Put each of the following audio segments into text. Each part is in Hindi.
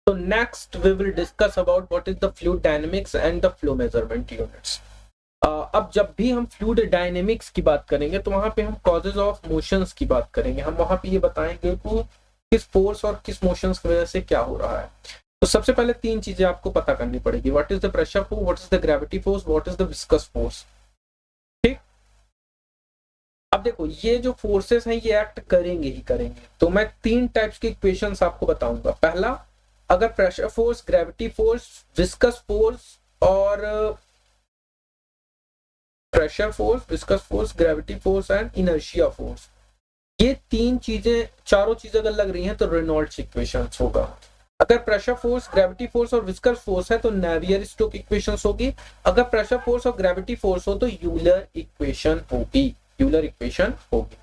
So next we will discuss about what is the fluid dynamics and the flow measurement units. अब जब भी हम फ्लूइड डायनेमिक्स की बात करेंगे तो वहां पे हम कॉजेज ऑफ मोशंस की बात करेंगे। हम वहां पे ये बताएंगे कि किस फोर्स और किस मोशंस की वजह से क्या हो रहा है। तो सबसे पहले तीन चीजें आपको पता करनी पड़ेगी। What is the pressure force, what is the gravity force, what is the viscous force. ठीक, अब देखो ये जो फोर्सेस हैं ये एक्ट करेंगे ही करेंगे। तो मैं तीन टाइप्स के इक्वेशंस आपको बताऊंगा। पहला, अगर pressure force, gravity force, viscous force और pressure force, viscous force, gravity force and inertia force, ये तीन चीजें, चारों चीजें अगर लग रही हैं तो रेनॉल्ड्स इक्वेशन होगा। अगर प्रेशर फोर्स, ग्रेविटी फोर्स और विस्कस फोर्स है तो नेवियर स्टोक्स इक्वेशन होगी। अगर प्रेशर फोर्स और ग्रेविटी फोर्स हो तो यूलर इक्वेशन होगी। यूलर इक्वेशन होगी।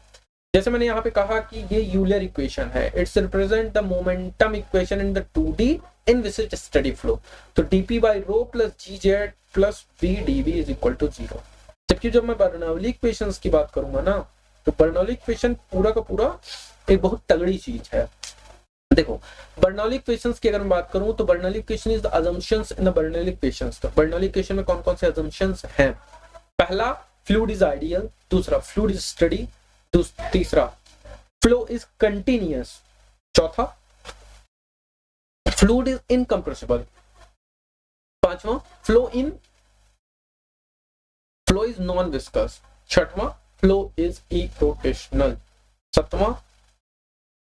जैसे मैंने यहाँ पे कहा कि ये यूलर इक्वेशन है, it's represent the momentum equation in the 2D inviscid steady flow. तो dp by rho plus gz plus v dv is equal to 0। जबकि जब मैं बर्नौली इक्वेशंस की बात करूंगा ना, तो बर्नौली इक्वेशन पूरा का पूरा एक बहुत तगड़ी चीज है। देखो, बर्नौली इक्वेशंस की अगर मैं बात करूं तो Bernoulli equation is the assumptions in the Bernoulli equations. तो बर्नौली इक्वेशन में कौन कौन से अजम्पशंस हैं? पहला, फ्लूइड इज आइडियल। दूसरा, फ्लूइड इज स्टडी। तीसरा, फ्लो इज कंटिन्यूअस। चौथा, फ्लूइड इज इनकंप्रेसिबल। पांचवा, फ्लो इज नॉन विस्कस। छठवां, फ्लो इज इरोटेशनल। सातवां,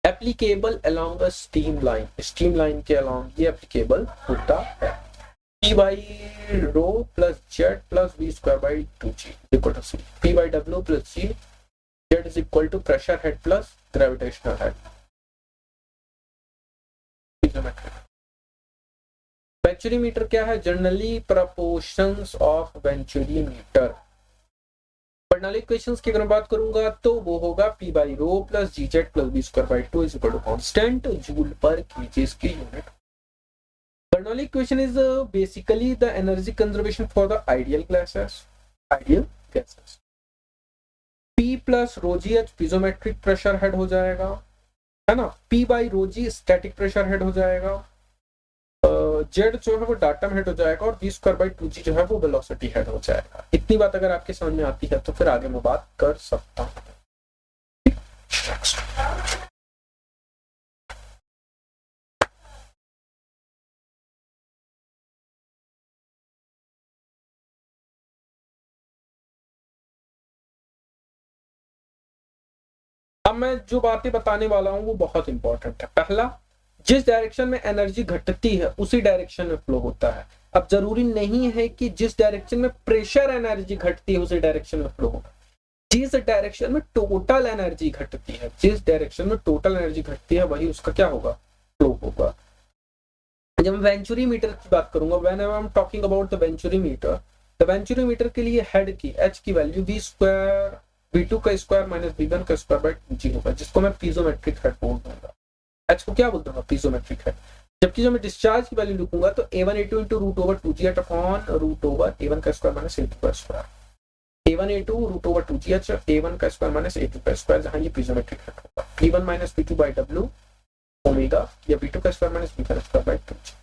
applicable along a steam line. Steam line के अलोंग ये एप्लीकेबल होता है। P by rho plus Z plus V square by 2G equal to C. P by W plus G, Z is equal to pressure head plus gravitational head. Venturimeter क्या है? Generally proportions of venturimeter. Bernoulli equations की अगर मैं बात करूंगा तो वो होगा P by rho plus GZ plus V square by 2 is equal to constant joule पर kg की unit. Bernoulli equation is basically the energy conservation for the ideal gases. P plus rho g h piezometric pressure head हो जाएगा, है ना। P by rho g static pressure head हो जाएगा। Z जो है वो डाटम हेड हो जाएगा और V square by 2G जो है वो वेलोसिटी हेड हो जाएगा। इतनी बात अगर आपके समझ में आती है तो फिर आगे मैं बात कर सकता हूँ। अब मैं जो बातें बताने वाला हूं वो बहुत इंपॉर्टेंट है। पहला, जिस डायरेक्शन में एनर्जी घटती है उसी डायरेक्शन में फ्लो होता है। अब जरूरी नहीं है कि जिस डायरेक्शन में प्रेशर एनर्जी घटती है उसी डायरेक्शन में फ्लो होगा। जिस डायरेक्शन में टोटल एनर्जी घटती है, जिस डायरेक्शन में टोटल एनर्जी घटती है वही उसका क्या होगा? फ्लो होगा। जब मैं वेंचुरीमीटर की बात करूंगा, when I am talking about the venturimeter, the venturimeter के लिए हेड की एच की वैल्यू v स्क्वायर v2 का स्क्वायर माइनस v1 का स्क्वायर बाय 2g होगा, जिसको मैं पीजोमेट्रिक हेड बोल दूंगा। एच को क्या बोल दूंगा? पीजोमेट्रिक हेड। जबकि जब मैं डिस्चार्ज की वैल्यू लिखूंगा तो a1 a2 into root over 2g h upon root over a1 का स्क्वायर माइनस a2 का square. a1 a2 root over 2g h a1 का स्क्वायर माइनस a2 का स्क्वायर, जहां ये पीजोमेट्रिक हेड होगा। v1 minus v2 bye w omega या v2 का स्क्वायर माइनस v का square by 2g।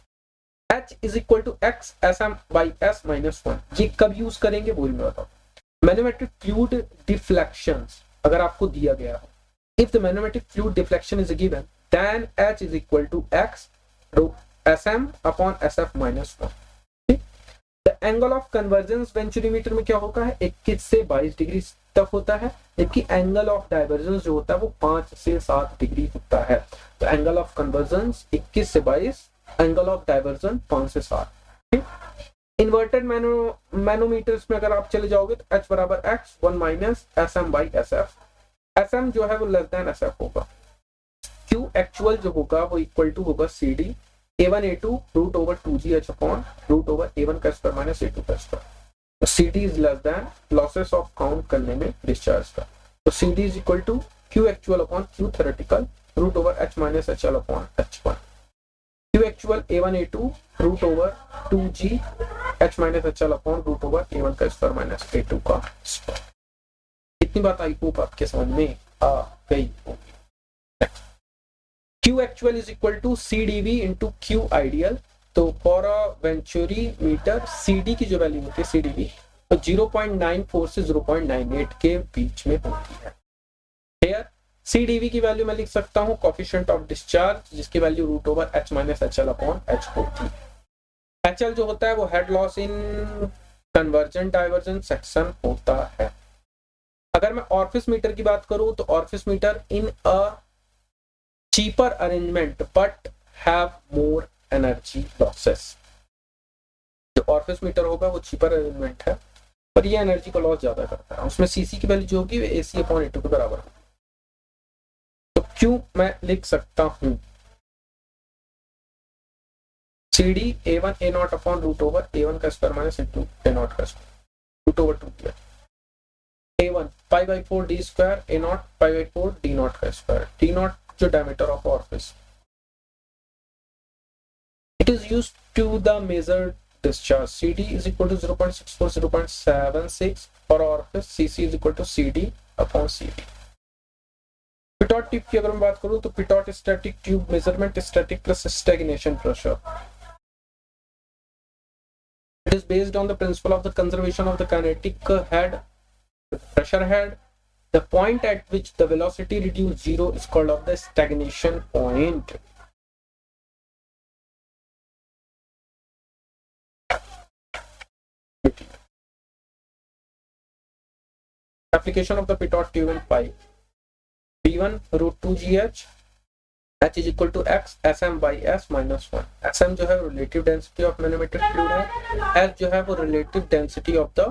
H is equal to x sm by s minus 1। ये कब यूज करेंगे वो मैं बताऊं। मैग्नेटिक फ्लूइड डिफ्लेक्शंस अगर आपको दिया गया हो, if the magnetic fluid deflection is given, then H is equal to x rho sm upon sf minus 1। The angle of convergence venturimeter में क्या होता है? 21 से 22 डिग्री तक होता है, जबकि एंगल ऑफ डाइवर्जेंस जो होता है वो 5 से 7 डिग्री होता है। तो एंगल ऑफ कन्वर्जेंस 21 से 22, एंगल ऑफ डाइवर्जन 5 से 7। इन्वर्टेड मैनोमीटर्स में अगर आप चले जाओगे तो h बराबर x 1 minus sm by sf। sm जो है वो लेस देन sf होगा। q एक्चुअल जो होगा वो इक्वल टू होगा cd a1 a2 root over 2g h upon root over a1 का स्क्वायर माइनस a2 का square. cd is less than losses of count करने में डिस्चार्ज का। तो cd is equal to q actual upon q theoretical root over h minus hl upon h1। q actual a1 a2 root over 2g h minus hl upon root over a1 का स्क्वायर माइनस a2 का स्क्वायर। इतनी बात आई होप आपके समझ में आ गई होगी। Q actual is equal to CdV into Q ideal। तो for a venturi meter CD की जो वैल्यू होती है CdV तो 0.94 से 0.98 के बीच में होती है। क्लियर। CdV की वैल्यू मैं लिख सकता हूं कोफिशिएंट ऑफ डिस्चार्ज जिसकी value root over H minus HL upon H होती है। HL जो होता है वो head loss in convergent divergent section होता है। अगर मैं ऑर्फिस मीटर की बात करूं तो orifice meter in a cheaper arrangement but have more energy losses. जो ऑर्फिस मीटर होगा वो चीपर अरेंजमेंट है पर ये एनर्जी को लॉस ज्यादा करता है। उसमें सीसी की वैल्यू जो होगी वो AC अपॉन A2 के बराबर होगी। तो क्यों मैं लिख सकता हूं CD A1 A0 upon root over A1 का स्क्वायर माइनस A2 A0 का स्क्वायर रूट ओवर 2 किया। A1 pi by 4 D square A0 pi by 4 D0 का स्क्वायर D0 जो diameter of orifice. It is used to the measured discharge CD is equal to 0.64 0.76 for orifice CC is equal to CD upon CD। Pitot tube की अगर मैं बात करूं तो pitot static tube measurement static plus stagnation pressure. It is based on the principle of the conservation of the kinetic head pressure head। The point at which the velocity reduces zero is called of the stagnation point। Application of the pitot tube in pipe B1 root 2 GH H is equal to X SM by S minus 1। SM जो है relative density of manometer fluid है, S जो है वो relative density of the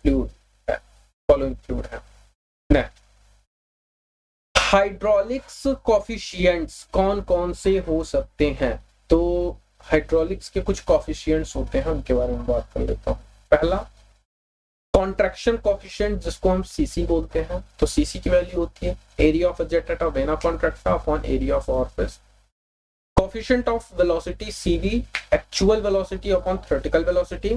fluid है, following fluid है। Next, हाइड्रोलिक्स कोफिशिएंट्स कौन कौन से हो सकते हैं? तो हाइड्रोलिक्स के कुछ कोफिशिएंट्स होते हैं उनके बारे में बात कर लेता हूँ। पहला कॉन्ट्रैक्शन कोफिशिएंट जिसको हम सीसी बोलते हैं। तो सीसी की वैल्यू होती है area of jet at a vena contracta upon area of orifice. Coefficient of velocity CV actual velocity upon theoretical velocity.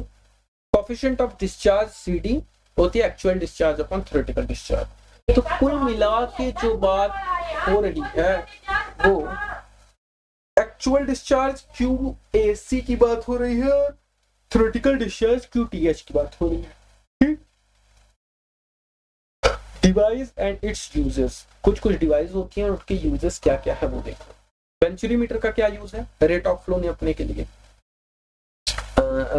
Coefficient of discharge CD होती है actual discharge upon theoretical discharge. तो कुल मिला के जो बात हो रही है वो एक्चुअल डिस्चार्ज QAC की बात हो रही है और थ्योरेटिकल डिस्चार्ज QTH की बात हो रही है। डिवाइस एंड इट्स यूजेस, कुछ डिवाइस होती हैं और उनके यूजेस क्या क्या है वो देखो। वेंचुरी मीटर का क्या यूज है? रेट ऑफ फ्लो नापने के लिए।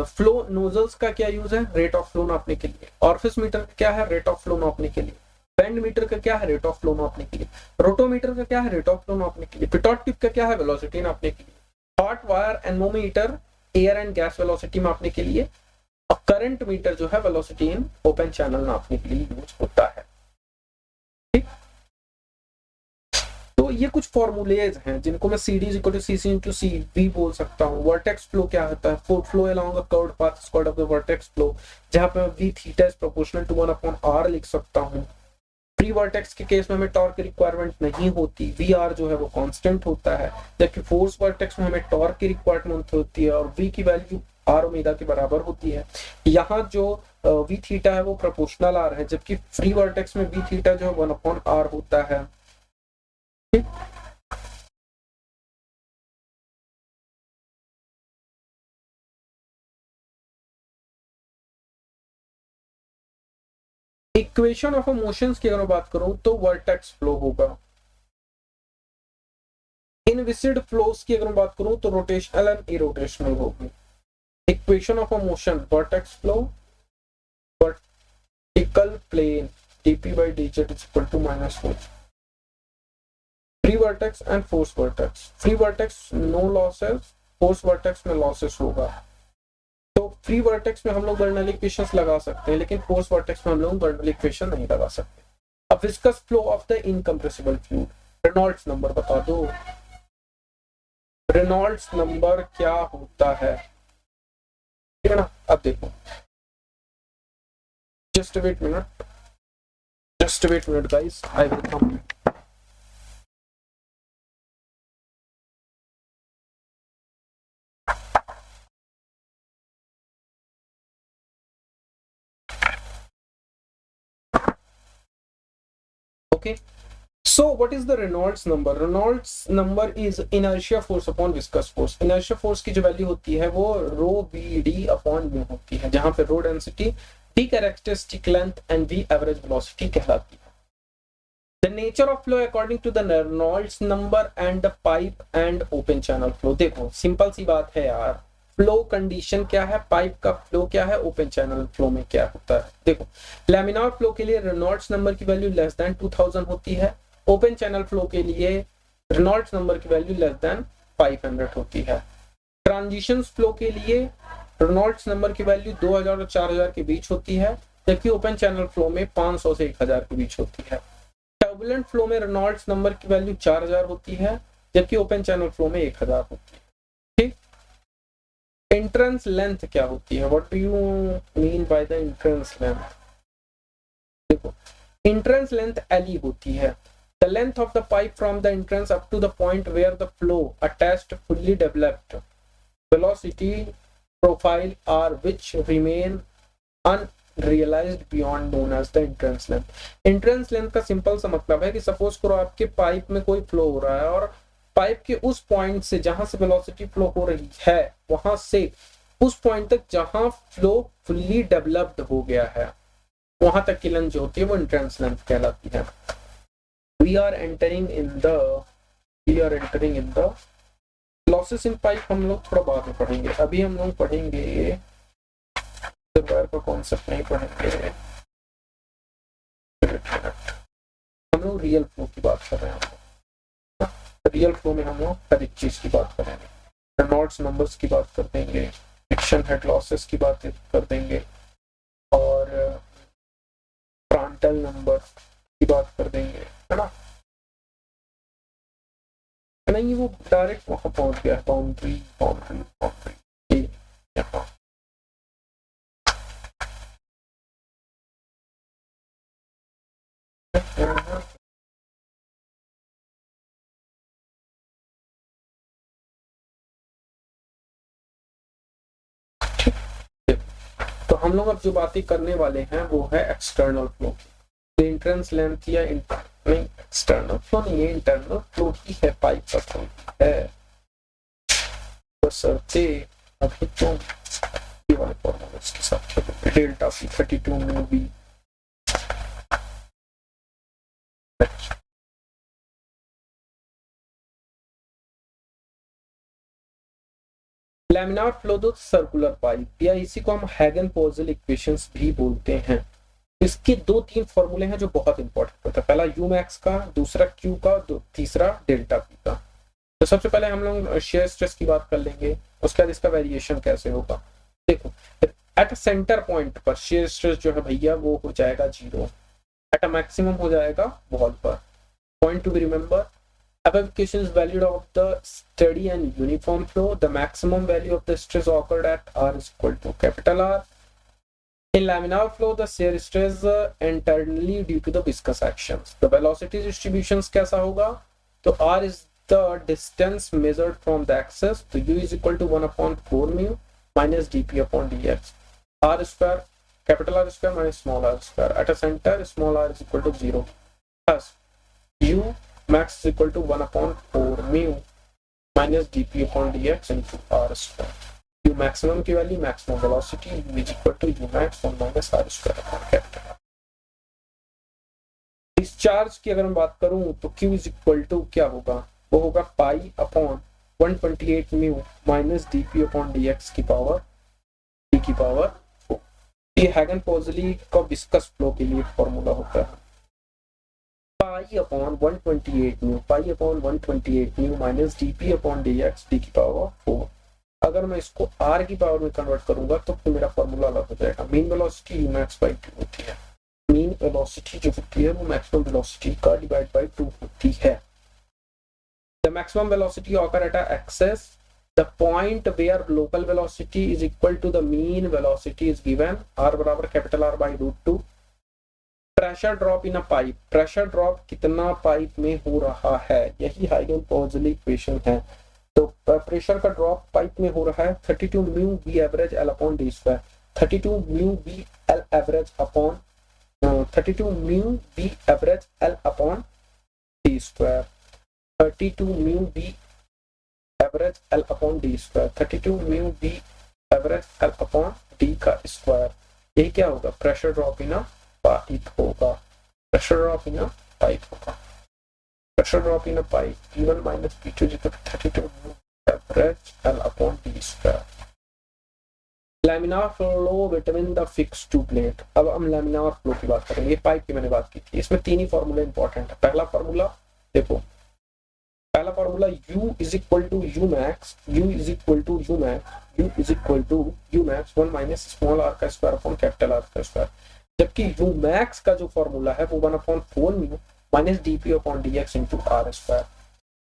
फ्लो नोजल्स का क्या यूज है? रेट ऑफ फ्लो नापने के लिए। ऑर्फिस मीटर का क्या है? रेट ऑफ फ्लो नापने के लिए। बेंड मीटर का क्या है? रेट ऑफ फ्लो नापने के लिए। रोटोमीटर का क्या है? रेट ऑफ फ्लो नापने के लिए। पिटॉट ट्यूब का क्या है? वेलोसिटी नापने के लिए। Hot wire anemometer air and gas velocity नापने के लिए। और करंट मीटर जो है वेलोसिटी इन ओपन चैनल नापने के लिए यूज होता है। तो ये कुछ फॉर्मूलेज हैं जिनको मैं CD is equal to CC into CV बोल सकता हूँ। वर्टेक्स फ्लो क्या होता है? Flow along a curved path is called the vortex flow, जहां पे मैं V theta is proportional to 1 upon R लिख सकता हूँ। फ्री वर्टेक्स के केस में हमें टॉर्क की रिक्वायरमेंट नहीं होती, VR जो है वो कांस्टेंट होता है, जबकि फोर्स वर्टेक्स में हमें टॉर्क की रिक्वायरमेंट होती है और V की वैल्यू R ओमेगा के बराबर होती है। यहाँ जो V थीटा है वो प्रोपोर्शनल R है, जबकि फ्री वर्टेक्स में V थीटा जो है 1 अपॉन R होता है। इक्वेशन ऑफ मोशंस की अगर मैं बात करूं तो वर्टेक्स फ्लो होगा। इनविसिड फ्लोस की अगर मैं बात करूं तो रोटेशनल एंड इरोटेशनल होगी। Equation of motion vortex flow vertical plane dp by dz is equal to -4। Free vortex and forced vortex. Free vortex no losses, forced vortex में लॉसेस होगा। तो फ्री वर्टेक्स में हम लोग बर्नौली इक्वेशंस लगा सकते हैं, लेकिन फोर्स वर्टेक्स में हम लोग बर्नौली इक्वेशन नहीं लगा सकते। अब viscous flow of the incompressible fluid, Reynolds number बता दो। रेनॉल्ड्स नंबर क्या होता है? ठीक है ना। अब देखो, just wait minute guys, I will come. Okay, So what is the Reynolds number? Reynolds number is inertia force upon viscous force. Inertia force की जो वैल्यू होती है वो rho V D upon mu होती है, जहां पे rho density, D characteristic length and V average velocity कहलाती है. The nature of flow according to the Reynolds number and the pipe and open channel flow. देखो सिंपल सी बात है यार, फ्लो कंडीशन क्या है, पाइप का फ्लो क्या है, ओपन चैनल फ्लो में क्या होता है. देखो लैमिनार फ्लो के लिए रेनॉल्ड्स नंबर की वैल्यू लेस देन 2000 होती है, ओपन चैनल फ्लो के लिए रेनॉल्ड्स नंबर की वैल्यू लेस देन 500 होती है. ट्रांजिशन फ्लो के लिए रेनॉल्ड्स नंबर की वैल्यू 2000 और 4000 के बीच होती है, जबकि ओपन चैनल फ्लो में 500 से 1000 के बीच होती है. टर्बुलेंट फ्लो में रेनॉल्ड्स नंबर की वैल्यू 4000 होती है, जबकि ओपन चैनल फ्लो में 1000 होती है. ठीक. एंट्रेंस लेंथ क्या होती है? What do you mean by the entrance length? देखो एंट्रेंस लेंथ एल होती है. The length of the pipe from the entrance up to the point where the flow attached fully developed velocity profile are which remain unrealized beyond known as the entrance length. Entrance length का सिंपल सा मतलब है कि सपोज करो आपके पाइप में कोई फ्लो हो रहा है और पाइप के उस पॉइंट से जहां से वेलोसिटी फ्लो हो रही है वहां से उस पॉइंट तक जहां फ्लो फुल्ली डेवलप्ड हो गया है वहां तक की लेंथ जो होती है वो एंट्रेंस लेंथ कहलाती है. We are entering in the losses in pipe हम लोग थोड़ा बाद में पढ़ेंगे. अभी हम लोग पढ़ेंगे रिजर्वायर का कॉन्सेप्ट नहीं पढ़ेंगे, हम लोग रियल फ्लो की बात कर रहे हैं. रियल फ्लो में हम लोग हर एक चीज की बात करेंगे. रेनॉल्ड्स नंबर्स की बात कर देंगे, फ्रिक्शन हेड लॉसेस की बात कर देंगे और प्रांटल नंबर की बात कर देंगे, है ना. नहीं वो डायरेक्ट वहां पहुंच गया, बाउंड्री बाउंड्री बाउंड्री यहाँ. तो हम लोग अब जो बातें करने वाले हैं वो है एक्सटर्नल फ्लो. एंट्रेंस लेंथ या नहीं एक्सटर्नल फ्लो नहीं है, इंटरनल फ्लो ही है, पाइप का फ्लो है. बशर्ते अभी तो ये वाले फॉर्मूले इसके साथ डेल्टा पी 32 में भी लैमिनार फ्लो दो सर्कुलर पाइप या इसी को हम हैगन-पोजल इक्वेशंस भी बोलते हैं. इसके 2-3 फॉर्मूले हैं जो बहुत इंपॉर्टेंट होता है. पहला यू मैक्स का, दूसरा क्यू का, तीसरा डेल्टा पी का. तो सबसे पहले हम लोग शेयर स्ट्रेस की बात कर लेंगे, उसके बाद इसका वेरिएशन कैसे होगा. देखो एट सेंटर पॉइंट पर शेयर स्ट्रेस जो है भैया वो हो जाएगा 0, एट अ मैक्सिमम हो जाएगा वॉल पर. Point to be remember, above equation is valued of the steady and uniform flow. The maximum value of the stress occurred at R is equal to capital R. In laminar flow, the shear stress internally due to the viscous actions. The velocity distributions कैसा होगा? तो R is the distance measured from the axis. तो U is equal to 1/4 mu minus dp upon dx. R square, capital R square minus small r square. At a center, small r is equal to 0. Thus, U max is equal to 1/4 mu minus dp upon dx into r square. U maximum की value maximum velocity U is equal to U max 1 minus r square upon capital. Discharge की अगर मैं बात करूं तो Q is equal to क्या होगा? वो होगा pi upon 128 mu minus dp upon dx की पावर d की पावर 4. ये हैगन-पोजली का विस्कस फ्लो के लिए फॉर्मूला होता है. Pi upon 128 mu minus dp upon dx d की पावर 4. अगर मैं इसको r की पावर में कन्वर्ट करूंगा तो फिर मेरा फॉर्मूला अलग हो जाएगा. Mean velocity u max by 2 होती है. मीन वेलोसिटी जो होती है वो मैक्सिमम वेलोसिटी का डिवाइड बाय 2 होती है. The maximum velocity occur at a axis the point where local velocity is equal to the mean velocity is given. r बराबर capital R by √2. Pressure drop in a pipe, pressure drop कितना पाइप में हो रहा है, यही हैगन-पोजली इक्वेशन है. तो प्रेशर का ड्रॉप पाइप में हो रहा है 32 mu B average L upon D square. 32 mu B L average upon 32 mu B average L upon D square, 32 mu B average L upon D square, 32 mu B average L upon D का स्क्वायर। ये क्या होगा? Pressure drop in a pipe होगा, pressure drop in a pipe होगा, pressure drop in a pipe P1 minus P2 is equal to 32 mu average L upon D square. Laminar flow between the fixed two plate. अब हम लैमिनार फ्लो की बात करेंगे। पाइप की मैंने बात की थी, इसमें तीन ही फॉर्मूला इंपॉर्टेंट है। पहला फॉर्मूला देखो, पहला formula U is equal to U max, U is equal to U max, U is equal to U max 1 minus small r का स्क्वायर अपॉन कैपिटल R का स्क्वायर। जबकि U मैक्स का जो फॉर्मूला है वो 1/4 mu minus dp upon dx into r square.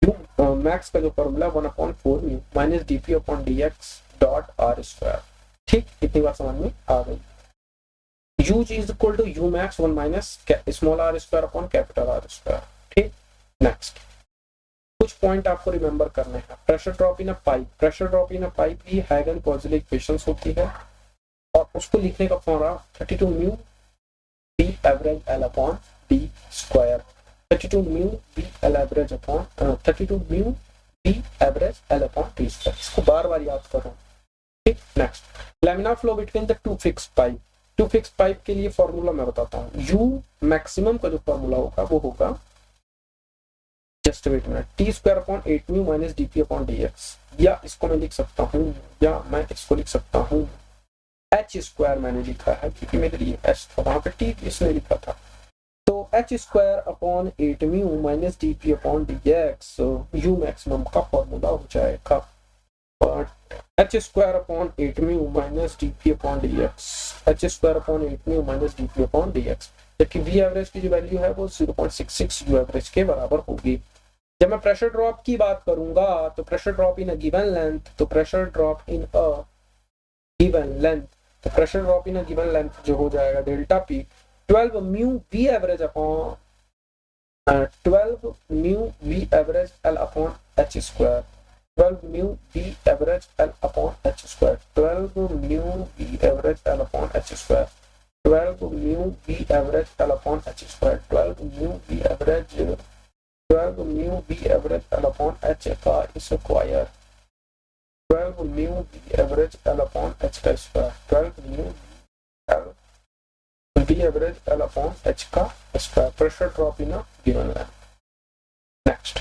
U max का जो formula 1/4 mu minus dp upon dx dot r square. ठीक, इतनी बात समझ में आ गई। U is equal to U max 1 minus small r square upon capital R square. ठीक, नेक्स्ट कुछ पॉइंट आपको रिमेंबर करने हैं। Pressure drop in a pipe, pressure drop in a pipe की हाइगन-कोजेलेक इक्वेशंस होती है और उसको लिखने का formula 32 mu B average L upon D square, 32 mu B L average upon 32 mu B average L upon D square. इसको बार-बार याद करो। ठीक, next laminar flow between the two fixed pipe. Two fixed pipe के लिए फॉर्मूला मैं बताता हूँ। U मैक्सिमम का जो फॉर्मूला होगा वो होगा, just wait minute, T square upon 8 mu minus DP upon DX, या इसको मैं लिख सकता हूँ, या मैं इसको लिख सकता हूँ एच स्क्वायर मैंने लिखा है क्योंकि मेरे लिए एच था, वहां पे टी इसने लिखा था। तो H square upon 8 mu minus DP upon DX U maximum का फॉर्मूला हो जाएगा। H square upon 8 mu minus DP upon DX, H square upon 8 mu minus DP upon DX, जबकि वी एवरेज की जो वैल्यू है वो 0.66 यू एवरेज के बराबर होगी। जब मैं प्रेशर ड्रॉप की बात करूंगा तो pressure drop in a given length, तो pressure drop in a given length, तो pressure drop in a given length जो हो जाएगा delta P 12 mu V average upon 12 mu V average L upon H square, 12 mu V average L upon H square, 12 mu V average L upon H square, 12 mu V average L upon H square, 12 mu V average 12 mu V average L upon H का square, 12 mu V average L upon H का square, 12 mu V average L upon H का square. Pressure drop in a given length. Next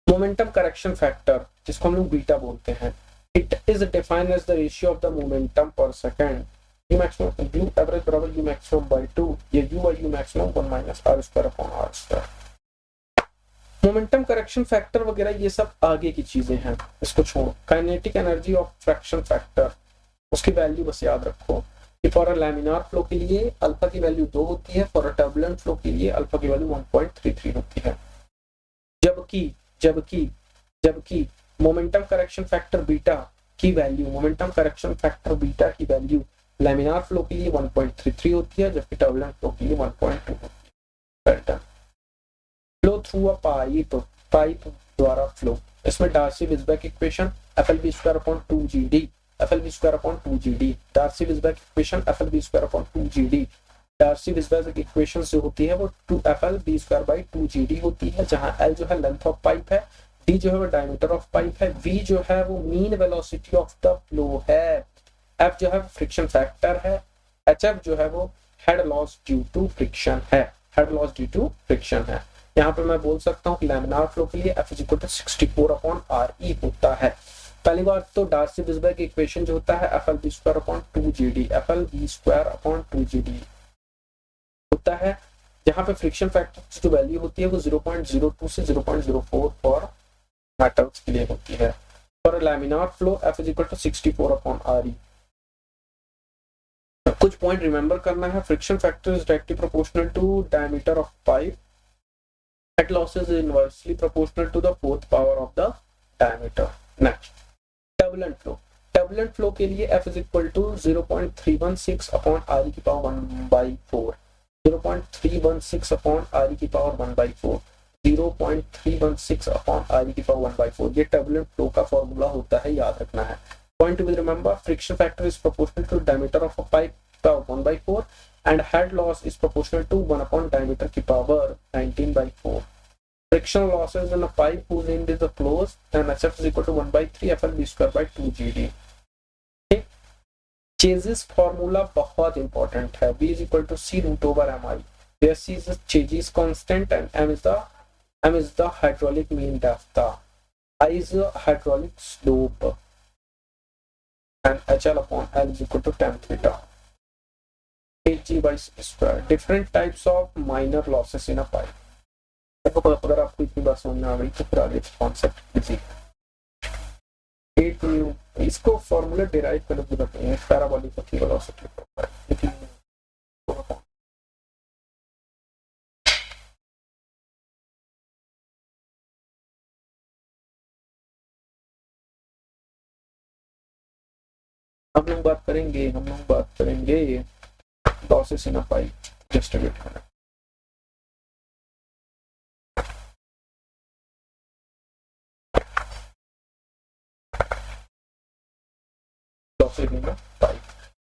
momentum correction factor, जिसको हम लोग बीटा बोलते हैं। It is defined as the ratio of the momentum per second. U maximum U average बराबर U maximum by 2, ये U by U maximum 1 minus R square upon R square। Momentum correction factor वगैरह ये सब आगे की चीजें हैं, इसको छोड़ो। Kinetic energy of fraction factor, उसकी वैल्यू बस याद रखो कि फॉर अ लैमिनार फ्लो के लिए अल्फा की वैल्यू 2 होती है, फॉर अ टर्बुलेंट फ्लो के लिए अल्फा की वैल्यू 1.33 होती है। जबकि जबकि जबकि मोमेंटम करेक्शन फैक्टर बीटा की value, momentum correction factor beta की वैल्यू लैमिनार फ्लो के लिए 1.33 होती है, जबकि टर्बुलेंट फ्लो के लिए 1.2 होती है। Flow through a pipe, pipe द्वारा फ्लो, इसमें Darcy Weisbach equation FLB square upon 2GD, FLB square upon 2GD, Darcy Weisbach equation FLB square upon 2GD। Darcy Weisbach equation जो होती है वो 2FLB स्क्वायर बाय 2GD होती है, जहां L जो है लेंथ ऑफ पाइप है, D जो है वो डायमीटर ऑफ पाइप है, V जो है वो mean velocity of the flow है, F जो है फ्रिक्शन फैक्टर है, HF जो है वो head loss due to friction है, head loss due to friction है। यहाँ पे मैं बोल सकता हूँ कि लैमिनार फ्लो के लिए F is equal to 64 upon RE होता है। पहली बार तो डार्सी-विज़बैक इक्वेशन जो होता है FLB square upon 2GD, FLB square upon 2GD होता है, जहाँ पे फ्रिक्शन फैक्टर जो वैल्यू होती है वो 0.02 से 0.04 फॉर मेटल्स के लिए होती है। For laminar flow F is equal to 64 upon RE। कुछ पॉइंट रिमेंबर करना है। Friction factor is directly proportional to diameter of pipe, head loss is inversely proportional to the fourth power of the diameter। Next turbulent flow, turbulent flow के लिए F is equal to 0.316 upon RE की पावर 1/4, 0.316 upon RE की पावर 1/4, 0.316 upon RE की पावर 1/4। ये turbulent flow का फॉर्मूला होता है, याद रखना है। Point to be remember, friction factor is proportional to diameter of a pipe power 1/4 and head loss is proportional to 1 upon diameter की power 19/4. Frictional losses in a pipe whose end is closed, then HF is equal to 1/3 FLB square by 2GD. Chassis formula बहुत इंपॉर्टेंट है. B is equal to C root over mi, where C is the Chase's constant and m is the hydraulic mean depth, I is the hydraulic slope, and HL upon L is equal to tan theta. 8G by C square. Different types of minor losses in a pipe. अगर आपको इतनी बात समझ में आ गई तो फिर आगे कॉन्सेप्ट इजी है. इसको फॉर्मूला डिराइव करने की जरूरत नहीं है. पैराबोलिक की वेलोसिटी हम लोग बात करेंगे losses in a pipe. Just wait करना.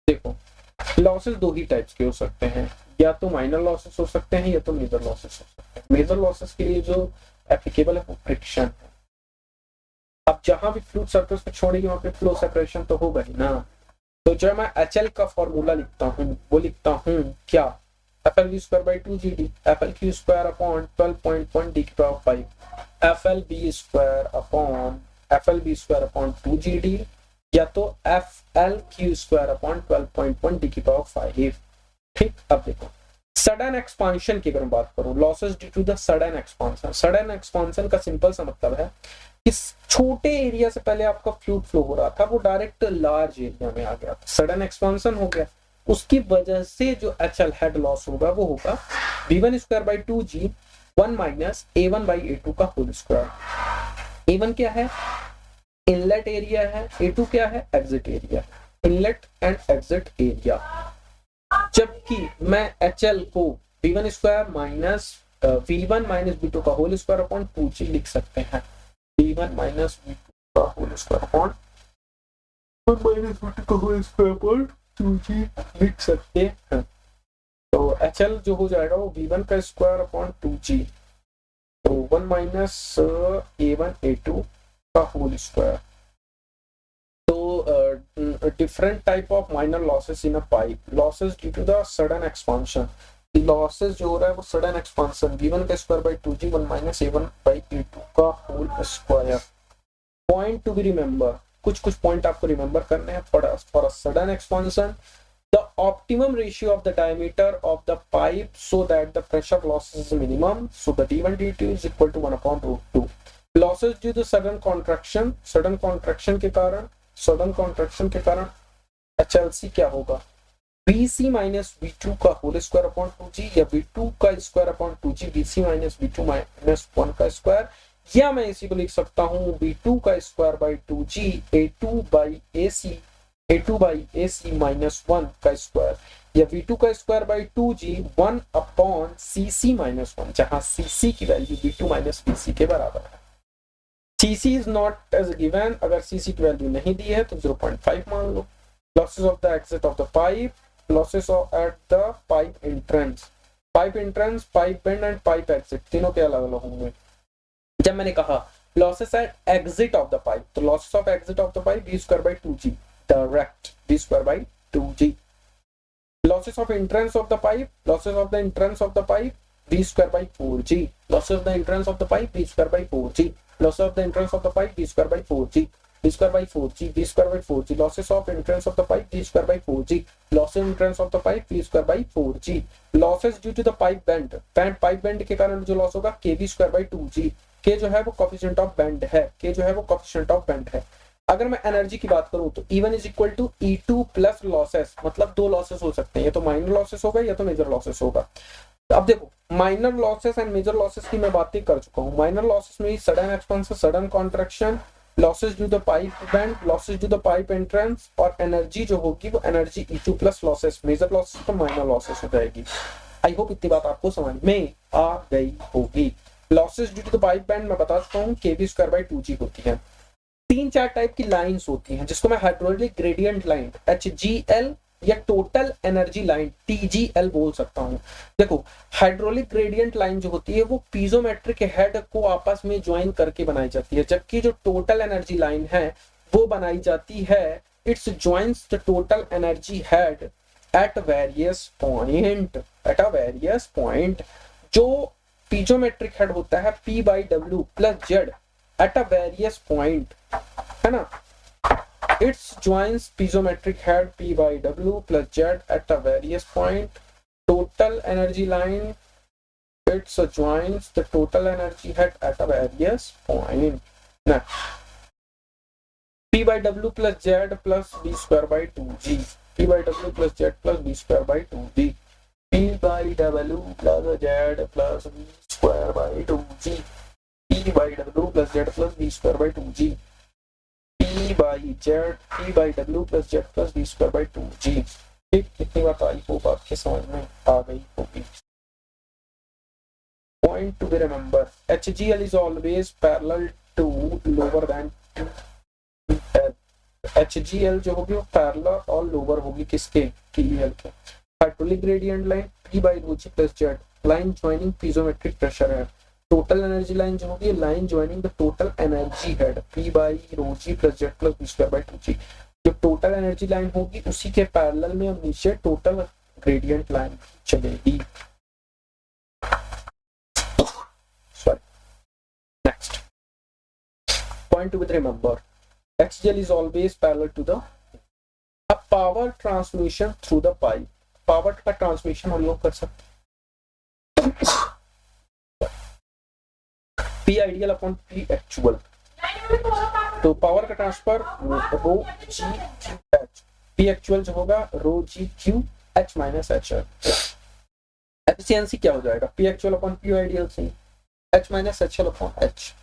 देखो लॉसेस दो ही टाइप्स के हो सकते हैं, या तो माइनर लॉसेस हो सकते हैं या तो मेजर लॉसेस हो सकते हैं. मेजर लॉसेस के लिए जो एप्लीकेबल है वो फ्रिक्शन है. अब जहां भी फ्लूइड सरफेस पे छोड़ेगी वहां पे फ्लो सेपरेशन तो होगा ही ना. तो जब मैं HL का फॉर्मूला लिखता हूँ वो लिखता हूँ क्या, FLV square by 2GD, FLQ square upon 12.1 d की power 5, FLB square upon 2GD, या तो FLQ square upon 12.1 d की पावर 5. ठीक. अब देखो सडन एक्सपांशन की अगर मैं बात करूं, losses due to the sudden expansion. Sudden expansion का सिंपल सा मतलब है इस छोटे एरिया से पहले आपका फ्लूइड फ्लो हो रहा था वो डायरेक्ट लार्ज एरिया में आ गया, सडन एक्सपांशन हो गया. उसकी वजह से जो HL हेड लॉस होगा वो होगा V1 square by 2G 1 minus A1 by A2 का होल स्क्वायर. A1 क्या है, इनलेट एरिया है. A2 क्या है, exit area. Inlet and exit area. जबकि मैं HL को V1 square minus V1 minus V2 का होल स्क्वायर अपॉन 2G लिख सकते हैं. V1 माइनस V2 का whole square upon 1 minus V2 का होल स्क्वायर अपॉन 2G लिख सकते हैं. तो HL जो हो जाएगा वो V1 का स्क्वायर अपॉन 2G, तो 1 माइनस A1 A2 का होल स्क्वायर. तो different type of minor losses in a pipe. Losses due to the sudden expansion. Losses जो हो रहा है वो सडन एक्सपांशन. V1 का square by 2G 1 minus A1 by A2 का whole square. Point to be remember, कुछ पॉइंट आपको रिमेंबर करने हैं. For a sudden expansion the optimum ratio of the diameter of the pipe so that the pressure loss is minimum, so the d1 dt is equal to 1 upon root 2. losses due to sudden contraction के कारण HLC क्या होगा, BC माइनस V2 का होल स्क्वायर अपॉन 2G, या V2 का square upon 2G BC minus V2 minus 1 का स्क्वायर, या मैं इसी को लिख सकता हूँ V2 का square by 2G A2 by AC minus 1 का स्क्वायर, या V2 का square by 2G 1 upon CC minus 1, जहां CC की वैल्यू V2 माइनस BC के बराबर है. CC is not as given. अगर CC की वैल्यू नहीं दी है तो 0.5 मान लो. Losses of the exit of the pipe, losses at the pipe entrance, pipe bend and pipe exit, तीनों के अलग अलग होंगे. जब मैंने कहा losses at exit of the pipe, तो losses of exit of the pipe V square by 2G direct, V square by 2G. losses of entrance of the pipe, losses of the entrance of the pipe V square by 4G, losses of the entrance of the pipe V square by 4G, losses of the entrance of the pipe V square by 4G, V square by 4G, V square by 4G, losses of entrance of the pipe V square by 4G, losses entrance of the pipe V square by 4G, losses due to the pipe bend, pipe bend के कारण जो लॉस होगा KV square by 2G, K जो है वो कोएफिशिएंट ऑफ बेंड है, K जो है वो कोएफिशिएंट ऑफ बेंड है. अगर मैं एनर्जी की बात करूं तो E1 is equal to E2 plus losses, मतलब दो लॉसेस हो सकते हैं, या तो माइनर लॉसेस होगा या तो मेजर लॉसेस होगा. अब देखो minor losses and major losses की मैं बात कर चुका हूं. माइनर लॉसेस में sudden expansion, sudden contraction, losses due the pipe bend, losses due the pipe entrance, और एनर्जी जो होगी वो energy E2 plus losses. Major losses तो माइनर लॉसेस हो जाएगी. आई होप इतनी बात आपको समझ में आ गई होगी. Losses due to the pipe bend मैं बता चुका हूं KV स्क्वायर बाय 2G होती है. 3-4 टाइप की लाइंस होती हैं जिसको मैं हाइड्रोलिक ग्रेडियंट लाइन HGL या टोटल एनर्जी लाइन TGL बोल सकता हूं। देखो हाइड्रोलिक ग्रेडियंट लाइन जो होती है वो पीजोमेट्रिक हेड को आपस में ज्वाइन करके बनाई जाती है, जबकि जो टोटल एनर्जी लाइन है वो बनाई जाती है, it's joins the total energy head at various point. जो पीजोमेट्रिक हेड होता है P/W + Z at a various point, है ना, its joins piezometric head P/W + Z at a various point. Total energy line, its joins the total energy head at a various point. Now, P/W + Z plus B²/2g. P/W + Z plus B²/2g. P/W plus Z plus B²/2g. P/W plus Z plus B²/2g. P/W plus Z plus B²/2g। कितनी बात आई होप आपके समझ में आ गई होगी। Point to be remember, HGL is always parallel to lower than TL। HGL जो होगी वो पैरेलल और लोअर होगी किसके, TEL के। Hydraulic gradient line P/ρg + Z line joining पीजोमेट्रिक pressure है। टोटल एनर्जी लाइन जो होगी line joining the total energy head P/ρg + Z plus B²/2g। जो टोटल एनर्जी लाइन होगी उसी के पैरेलल में अब नीचे टोटल ग्रेडियंट लाइन चलेगी। Sorry, next point with remember, HGL is always parallel to the a power transmission through the pipe। Power का ट्रांसमिशन हम लोग कर सकते हैं P ideal upon P actual. तो पावर का transfer rho G Q H, P actual जो होगा rho G Q H minus H. Efficiency क्या हो जाएगा, P actual upon P ideal से H minus H L upon H.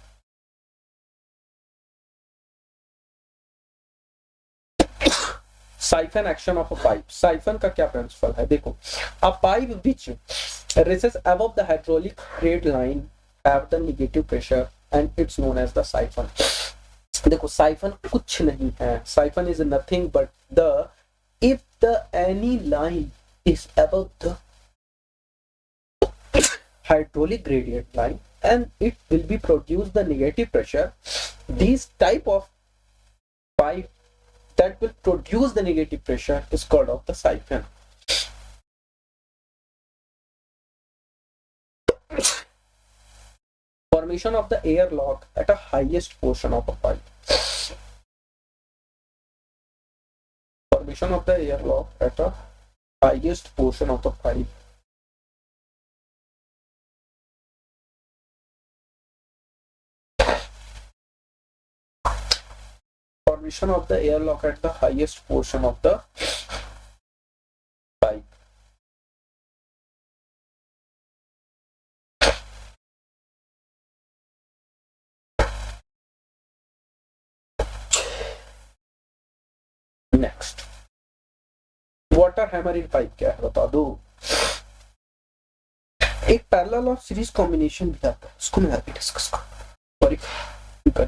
Siphon action of a pipe, siphon का क्या प्रिंसिपल है, देखो a pipe which rises above the hydraulic grade line have the negative pressure and it's known as the siphon। देखो साइफन कुछ नहीं है, siphon is nothing but the if the any line is above the hydraulic gradient line and it will be produce the negative pressure, these type of pipe that will produce the negative pressure is called of the siphon। Formation of the airlock at a highest portion of a pipe, formation of the airlock at a highest portion of the pipe। Formation of the airlock at the highest portion of the pipe। Next water hammer in pipe क्या है बता दो। एक पैरेलल और सीरीज कॉम्बिनेशन भी आता है, उसको मैं आगे डिस्कस करूंगा।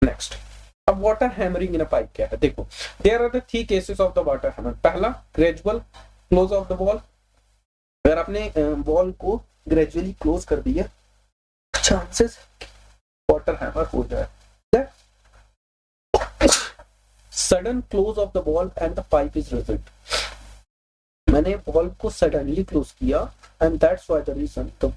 नेक्स्ट अब water hammering in a pipe क्या है, देखो there are the 3 cases of the water hammer. पहला gradual close of the valve, अगर आपने वॉल को ग्रेजुअली क्लोज कर दिया चांसेस वाटर हैमर हो जाए। Sudden close of the valve and the pipe is rigid, मैंने वॉल को सडनली क्लोज किया and that's why the reason the